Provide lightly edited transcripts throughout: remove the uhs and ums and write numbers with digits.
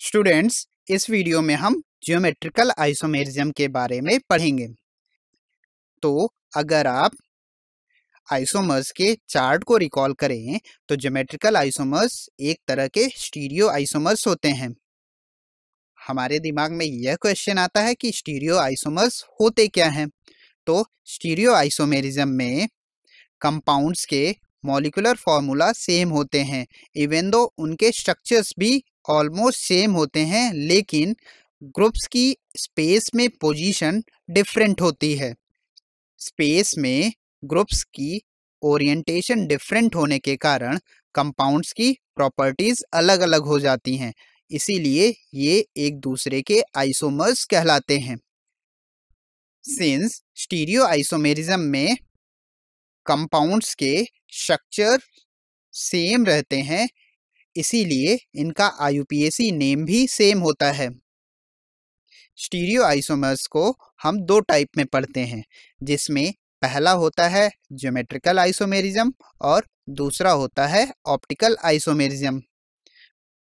Students, इस video में हम ज्योमेट्रिकल आइसोमेरिज्म के बारे में पढ़ेंगे। तो अगर आप आइसोमर्स के चार्ट को रिकॉल करें तो ज्योमेट्रिकल आइसोमर्स एक तरह के स्टीरियो आइसोमर्स होते हैं। हमारे दिमाग में यह क्वेश्चन आता है कि स्टीरियो आइसोमर्स होते क्या हैं। तो स्टीरियो आइसोमेरिज्म में कंपाउंड्स के मॉलिक्यूलर फॉर्मूला सेम होते हैं, इवन दो उनके स्ट्रक्चर्स भी ऑलमोस्ट सेम होते हैं, लेकिन ग्रुप्स की स्पेस में पोजीशन डिफरेंट होती है। स्पेस में ग्रुप्स की ओरिएंटेशन डिफरेंट होने के कारण कंपाउंड्स की प्रॉपर्टीज अलग अलग हो जाती हैं, इसीलिए ये एक दूसरे के आइसोमर्स कहलाते हैं। सिंस स्टीरियो आइसोमेरिज्म में कंपाउंड्स के स्ट्रक्चर सेम रहते हैं, इसीलिए इनका IUPAC नेम भी सेम होता है। स्टीरियो आइसोमर्स को हम दो टाइप में पढ़ते हैं, जिसमें पहला होता है ज्योमेट्रिकल आइसोमेरिज्म और दूसरा होता है ऑप्टिकल आइसोमेरिज्म।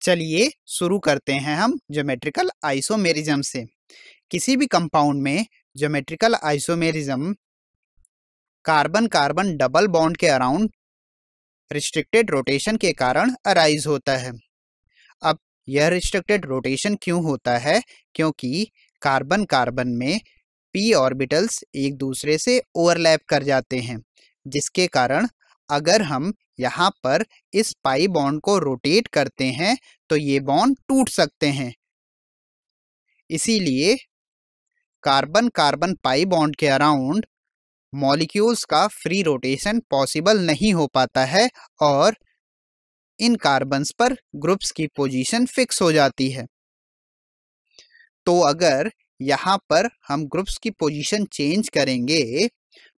चलिए शुरू करते हैं हम ज्योमेट्रिकल आइसोमेरिज्म से। किसी भी कंपाउंड में geometrical isomerism carbon carbon double bond के अराउंड रिस्ट्रिक्टेड रोटेशन के कारण अराइज होता है। अब यह रिस्ट्रिक्टेड रोटेशन क्यों होता है? क्योंकि कार्बन कार्बन में p ऑर्बिटल्स एक दूसरे से ओवरलैप कर जाते हैं, जिसके कारण अगर हम यहाँ पर इस पाई बॉन्ड को रोटेट करते हैं तो ये बॉन्ड टूट सकते हैं। इसीलिए कार्बन कार्बन पाई बॉन्ड के अराउंड मॉलिक्यूल्स का फ्री रोटेशन पॉसिबल नहीं हो पाता है और इन कार्बन्स पर ग्रुप्स की पोजीशन फिक्स हो जाती है। तो अगर यहाँ पर हम ग्रुप्स की पोजीशन चेंज करेंगे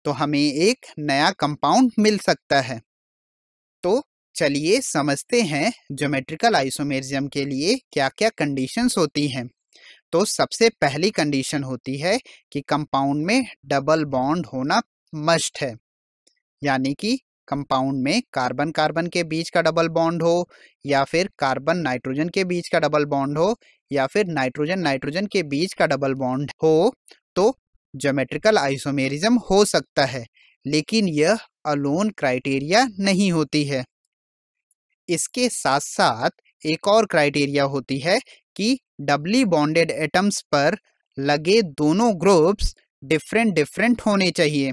तो हमें एक नया कंपाउंड मिल सकता है। तो चलिए समझते हैं ज्योमेट्रिकल आइसोमेरिज्म के लिए क्या क्या कंडीशंस होती हैं। तो सबसे पहली कंडीशन होती है कि कंपाउंड में डबल बॉन्ड होना मस्ट है, यानी कि कंपाउंड में कार्बन कार्बन के बीच का डबल बॉन्ड हो, या फिर कार्बन नाइट्रोजन के बीच का डबल बॉन्ड हो, या फिर नाइट्रोजन नाइट्रोजन के बीच का डबल बॉन्ड हो, तो ज्योमेट्रिकल आइसोमेरिज्म हो सकता है। लेकिन यह अलोन क्राइटेरिया नहीं होती है। इसके साथ साथ एक और क्राइटेरिया होती है कि डबली बॉन्डेड एटम्स पर लगे दोनों ग्रुप्स डिफरेंट डिफरेंट होने चाहिए।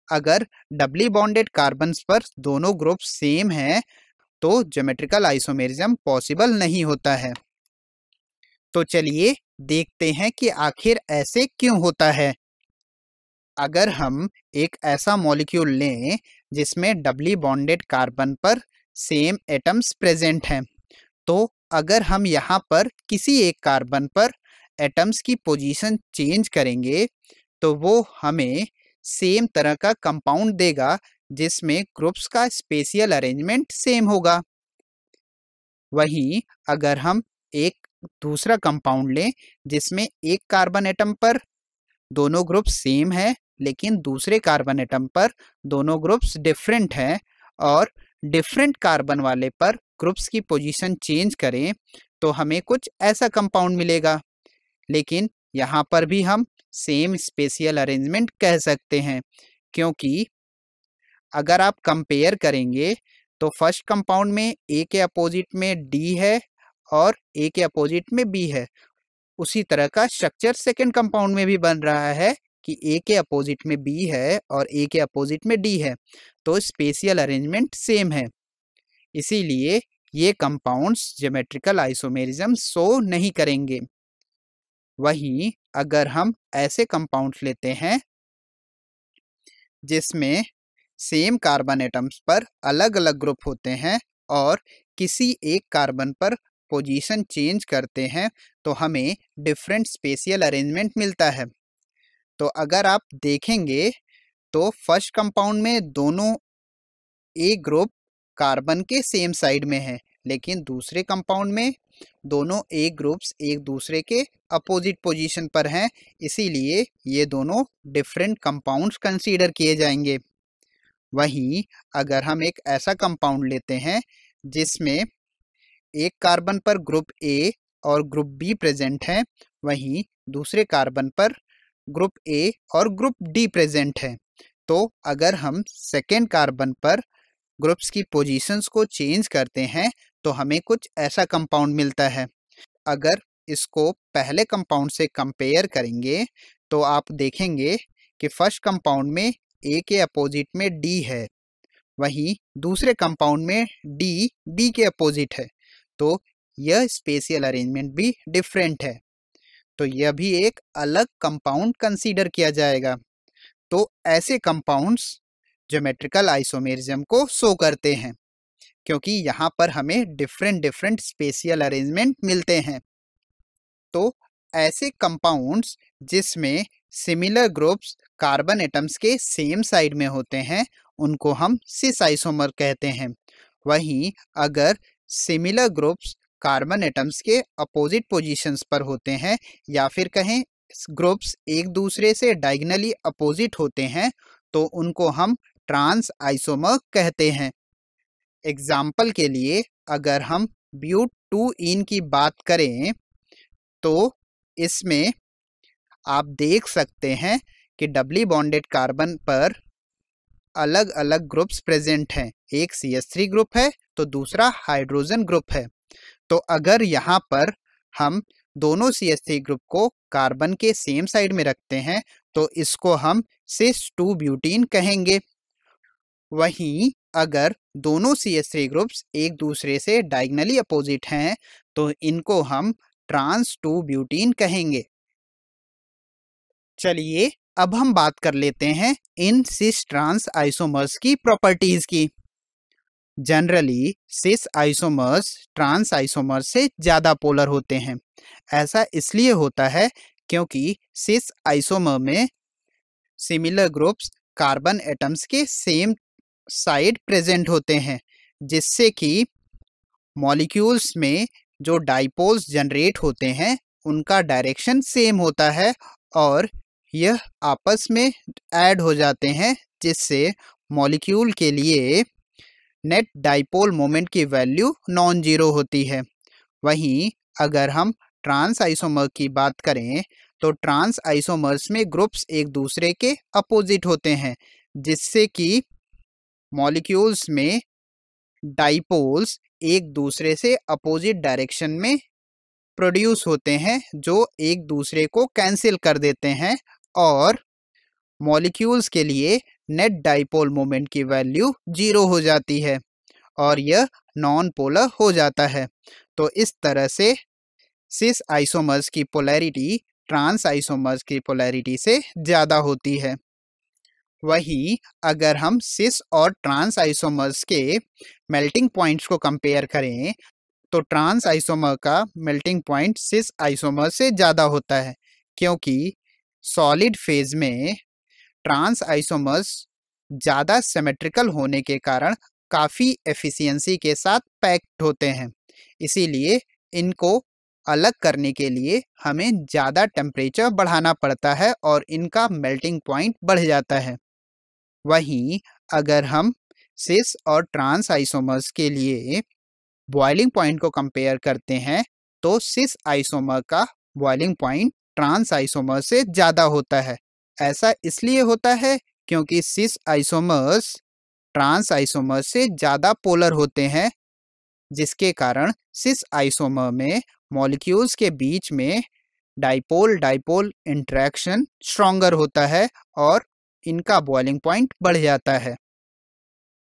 अगर डबली बॉन्डेड कार्बन्स पर दोनों ग्रुप सेम हैं तो ज्योमेट्रिकल आइसोमेरिज्म पॉसिबल नहीं होता है। तो चलिए देखते हैं कि आखिर ऐसे क्यों होता है। अगर हम एक ऐसा मॉलिक्यूल लें जिसमें डबली बॉन्डेड कार्बन पर सेम एटम्स प्रेजेंट हैं, तो अगर हम यहाँ पर किसी एक कार्बन पर एटम्स की पोजीशन चेंज करेंगे तो वो हमें सेम तरह का कंपाउंड देगा, जिसमें ग्रुप्स का स्पेशियल अरेंजमेंट सेम होगा। वहीं अगर हम एक दूसरा कंपाउंड लें जिसमें एक कार्बन एटम पर दोनों ग्रुप्स सेम है, लेकिन दूसरे कार्बन एटम पर दोनों ग्रुप्स डिफरेंट हैं, और डिफरेंट कार्बन वाले पर ग्रुप्स की पोजीशन चेंज करें तो हमें कुछ ऐसा कंपाउंड मिलेगा। लेकिन यहाँ पर भी हम सेम स्पेशियल अरेंजमेंट कह सकते हैं, क्योंकि अगर आप कंपेयर करेंगे तो फर्स्ट कंपाउंड में A के अपोजिट में D है और A के अपोजिट में B है। उसी तरह का स्ट्रक्चर सेकंड कंपाउंड में भी बन रहा है कि A के अपोजिट में B है और A के अपोजिट में D है, तो स्पेशियल अरेंजमेंट सेम है। इसीलिए ये कंपाउंड्स ज्योमेट्रिकल आइसोमेरिज्म शो नहीं करेंगे। वहीं अगर हम ऐसे कंपाउंड्स लेते हैं जिसमें सेम कार्बन एटम्स पर अलग अलग ग्रुप होते हैं और किसी एक कार्बन पर पोजीशन चेंज करते हैं तो हमें डिफरेंट स्पेशियल अरेंजमेंट मिलता है। तो अगर आप देखेंगे तो फर्स्ट कंपाउंड में दोनों ए ग्रुप कार्बन के सेम साइड में है, लेकिन दूसरे कंपाउंड में दोनों ए ग्रुप्स एक दूसरे के अपोजिट पोजीशन पर हैं, इसीलिए ये दोनों डिफरेंट कंपाउंड्स कंसीडर किए जाएंगे। वहीं अगर हम एक ऐसा कंपाउंड लेते हैं जिसमें एक कार्बन पर ग्रुप ए और ग्रुप बी प्रेजेंट है, वहीं दूसरे कार्बन पर ग्रुप ए और ग्रुप डी प्रेजेंट है। तो अगर हम सेकेंड कार्बन पर ग्रुप्स की पोजीशंस को चेंज करते हैं तो हमें कुछ ऐसा कंपाउंड मिलता है। अगर इसको पहले कंपाउंड से कंपेयर करेंगे तो आप देखेंगे कि फर्स्ट कंपाउंड में ए के अपोजिट में डी है, वहीं दूसरे कंपाउंड में डी बी के अपोजिट है। तो यह स्पेशियल अरेंजमेंट भी डिफरेंट है, तो यह भी एक अलग कंपाउंड कंसीडर किया जाएगा। तो ऐसे कंपाउंड्स ज्योमेट्रिकल आइसोमेरिज्म को शो करते हैं, क्योंकि यहाँ पर हमें डिफरेंट स्पेशियल अरेंजमेंट मिलते हैं। तो ऐसे कंपाउंड्स जिसमें सिमिलर ग्रुप्स कार्बन एटम्स के सेम साइड में होते हैं उनको हम सिस आइसोमर कहते हैं। वहीं अगर सिमिलर ग्रुप्स कार्बन एटम्स के अपोजिट पोजीशंस पर होते हैं या फिर कहें ग्रुप्स एक दूसरे से डायगोनली अपोजिट होते हैं तो उनको हम ट्रांस आइसोमर कहते हैं। एग्जाम्पल के लिए अगर हम ब्यूट 2-इन की बात करें तो इसमें आप देख सकते हैं कि डबली बॉन्डेड कार्बन पर अलग अलग ग्रुप्स प्रेजेंट हैं। एक CH3 ग्रुप है तो दूसरा हाइड्रोजन ग्रुप है। तो अगर यहाँ पर हम दोनों CH3 ग्रुप को कार्बन के सेम साइड में रखते हैं तो इसको हम सिस 2 ब्यूटीन कहेंगे। वहीं अगर दोनों CH3 ग्रुप्स एक दूसरे से डायगोनली अपोजिट हैं तो इनको हम ट्रांस 2 ब्यूटीन कहेंगे। चलिए अब हम बात कर लेते हैं इन सिस ट्रांस आइसोमर्स की प्रॉपर्टीज की। जनरली सिस आइसोमर्स ट्रांस आइसोमर्स से ज़्यादा पोलर होते हैं। ऐसा इसलिए होता है क्योंकि सिस आइसोमर में सिमिलर ग्रुप्स कार्बन एटम्स के सेम साइड प्रेजेंट होते हैं, जिससे कि मॉलिक्यूल्स में जो डाइपोल्स जनरेट होते हैं उनका डायरेक्शन सेम होता है और यह आपस में ऐड हो जाते हैं, जिससे मॉलिक्यूल के लिए नेट डाइपोल मोमेंट की वैल्यू नॉन जीरो होती है। वहीं अगर हम ट्रांस आइसोमर की बात करें तो ट्रांस आइसोमर्स में ग्रुप्स एक दूसरे के अपोजिट होते हैं, जिससे कि मॉलिक्यूल्स में डाइपोल्स एक दूसरे से अपोजिट डायरेक्शन में प्रोड्यूस होते हैं, जो एक दूसरे को कैंसिल कर देते हैं और मॉलिक्यूल्स के लिए नेट डाइपोल मोमेंट की वैल्यू 0 हो जाती है और यह नॉन पोलर हो जाता है। तो इस तरह से सिस आइसोमर्स की पोलैरिटी ट्रांस आइसोमर्स की पोलैरिटी से ज़्यादा होती है। वहीं अगर हम सिस और ट्रांस आइसोमर्स के मेल्टिंग पॉइंट्स को कंपेयर करें तो ट्रांस आइसोमर का मेल्टिंग पॉइंट सिस आइसोमर से ज़्यादा होता है, क्योंकि सॉलिड फेज में ट्रांस आइसोमर्स ज़्यादा सिमेट्रिकल होने के कारण काफ़ी एफिशिएंसी के साथ पैक्ड होते हैं। इसीलिए इनको अलग करने के लिए हमें ज़्यादा टेम्परेचर बढ़ाना पड़ता है और इनका मेल्टिंग पॉइंट बढ़ जाता है। वहीं अगर हम सिस और ट्रांस आइसोमर्स के लिए बॉइलिंग पॉइंट को कंपेयर करते हैं तो सिस आइसोमर का बॉइलिंग पॉइंट ट्रांस आइसोमर से ज़्यादा होता है। ऐसा इसलिए होता है क्योंकि सिस आइसोमर्स ट्रांस आइसोमर से ज़्यादा पोलर होते हैं, जिसके कारण सिस आइसोमर में मॉलिक्यूल्स के बीच में डाइपोल डाइपोल इंटरेक्शन स्ट्रॉन्गर होता है और इनका बॉइलिंग पॉइंट बढ़ जाता है।